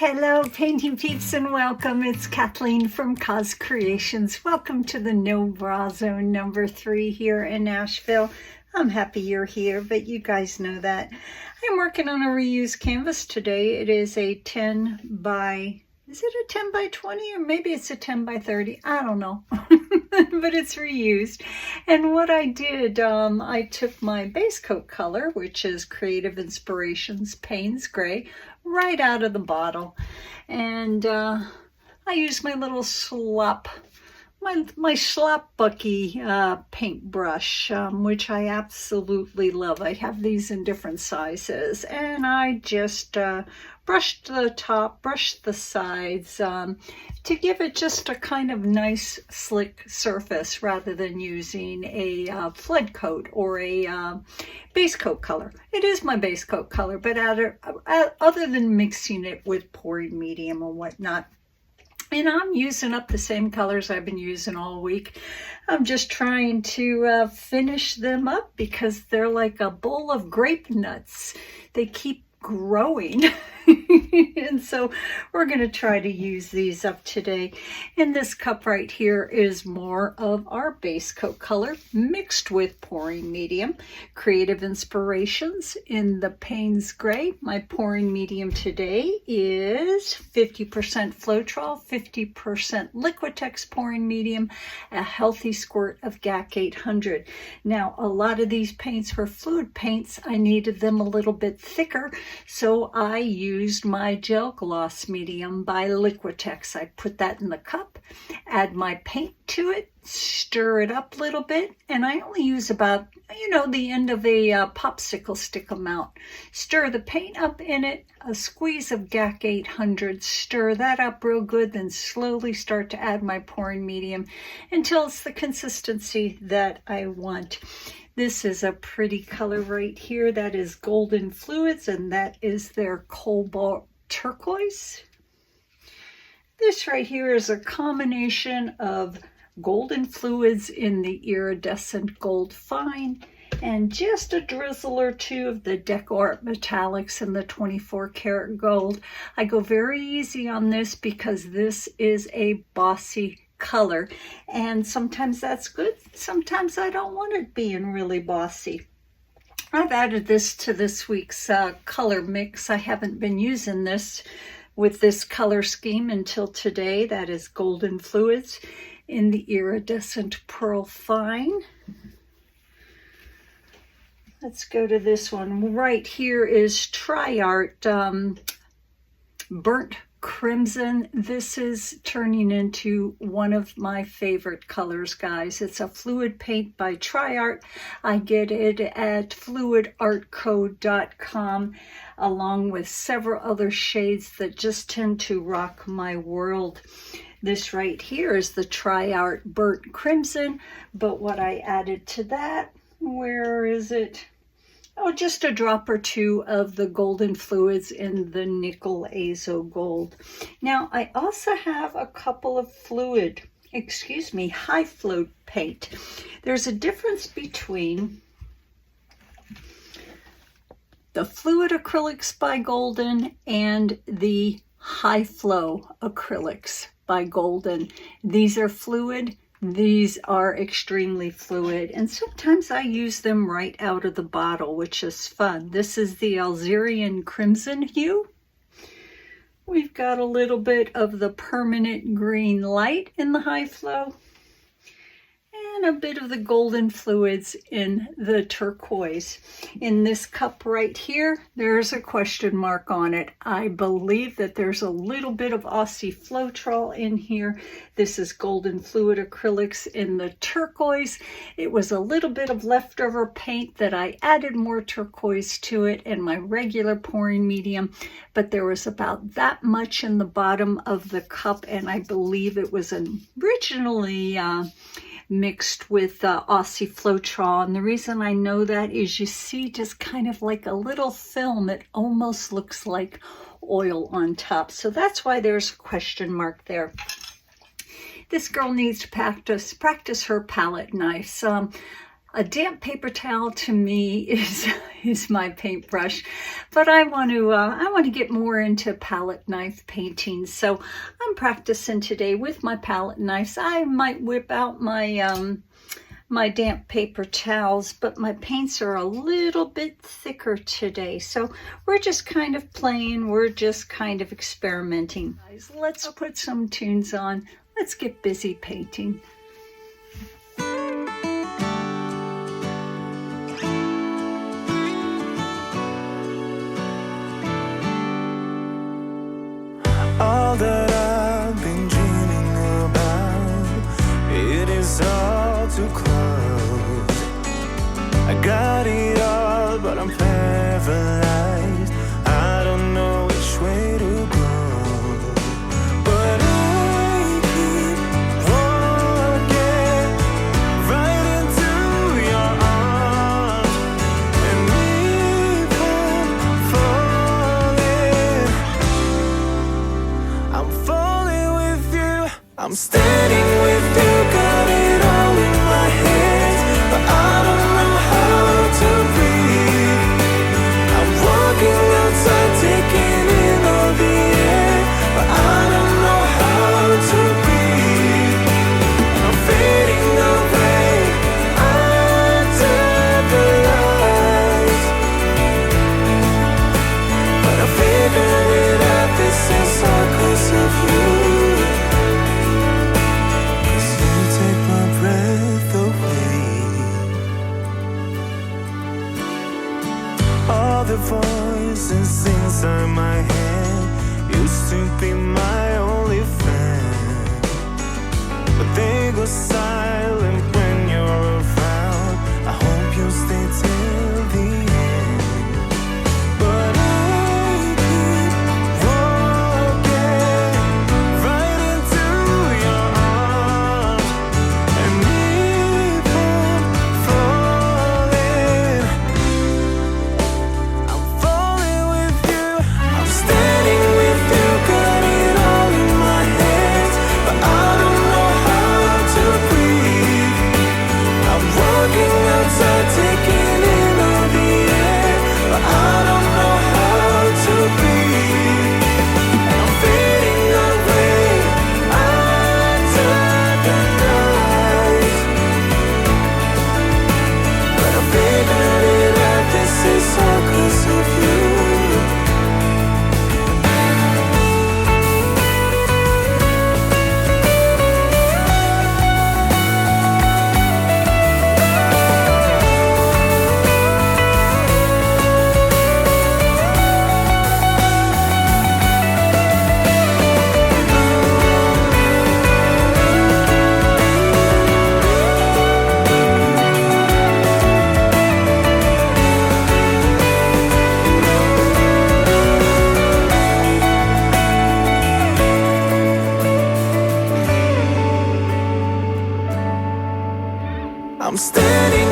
Hello, painting peeps, and welcome. It's Kathleen from Cause Creations. Welcome to the No Bra Zone number 3 here in Nashville. I'm happy you're here, but you guys know that. I'm working on a reused canvas today. It is a 10 by, is it a 10 by 20 or maybe it's a 10 by 30? I don't know, but it's reused. And what I did, I took my base coat color, which is Creative Inspirations Payne's Gray, right out of the bottle, and I used my little my slop bucky paintbrush, which I absolutely love. I have these in different sizes, and I just brushed the top, brushed the sides to give it just a kind of nice slick surface rather than using a flood coat or a base coat color. It is my base coat color, but other than mixing it with pouring medium and whatnot. And I'm using up the same colors I've been using all week. I'm just trying to finish them up because they're like a bowl of grape nuts. They keep growing. And so we're going to try to use these up today. And this cup right here is more of our base coat color mixed with pouring medium. Creative Inspirations in the Payne's Gray. My pouring medium today is 50% Floetrol, 50% Liquitex pouring medium, a healthy squirt of GAC 800. Now, a lot of these paints were fluid paints. I needed them a little bit thicker, so I used my gel gloss medium by Liquitex. I put that in the cup, add my paint to it, stir it up a little bit, and I only use about, the end of a popsicle stick amount. Stir the paint up in it, a squeeze of GAC 800, stir that up real good, then slowly start to add my pouring medium until it's the consistency that I want. This is a pretty color right here. That is Golden Fluids, and that is their Cobalt Turquoise. This right here is a combination of Golden Fluids in the Iridescent Gold Fine and just a drizzle or two of the Deco Art Metallics in the 24 karat gold. I go very easy on this because this is a bossy color, and sometimes that's good, sometimes I don't want it being really bossy. I've added this to this week's color mix. I haven't been using this with this color scheme until today. That is Golden Fluids in the Iridescent Pearl Fine. Let's go to this one. Right here is TriArt Burnt Crimson. This is turning into one of my favorite colors, guys. It's a fluid paint by TriArt. I get it at fluidartco.com along with several other shades that just tend to rock my world. This right here is the TriArt Burnt Crimson, but what I added to that, where is it? Oh, just a drop or two of the Golden Fluids in the Nickel Azo Gold. Now, I also have a couple of high float paint. There's a difference between the fluid acrylics by Golden and the high flow acrylics by Golden. These are fluid. These are extremely fluid, and sometimes I use them right out of the bottle, which is fun. This is the Algerian Crimson hue. We've got a little bit of the Permanent Green Light in the high flow, and a bit of the Golden Fluids in the turquoise. In this cup right here, there's a question mark on it. I believe that there's a little bit of Aussie Floetrol in here. This is Golden Fluid Acrylics in the turquoise. It was a little bit of leftover paint that I added more turquoise to it in my regular pouring medium, but there was about that much in the bottom of the cup, and I believe it was originally mixed with Aussie Floetrol. And the reason I know that is you see just kind of like a little film. It almost looks like oil on top. So that's why there's a question mark there. This girl needs to practice her palette knives. A damp paper towel to me is my paintbrush, but I want to get more into palette knife painting. So I'm practicing today with my palette knives. I might whip out my my damp paper towels, but my paints are a little bit thicker today. So we're just kind of playing, we're just kind of experimenting. Guys, let's put some tunes on. Let's get busy painting. All that I've been dreaming about, it is all too close. I got it all, but I'm paralyzed. I don't know which way to go. But I keep walking right into your arms, and even falling. I'm falling with you, I'm standing with you, got it all in my hands, but I don't know how to breathe. I'm walking outside, taking in all the air, but I don't know how to breathe. I'm fading away under the lights, but I figured it out, this is all 'cause of you. 'Cause you take my breath away. All the voices inside my head used to be my only friend, but they go silent when you're around. I hope you stay till the end. But I keep walking right into your arms, and even falling. I'm falling with you, I'm standing with you, got it all in my hands, but I don't know how to breathe. I'm walking outside, taking in all the air, but I don't know how to breathe. I'm fading away under the lights, but I figured it out, this is all 'cause of you. I'm standing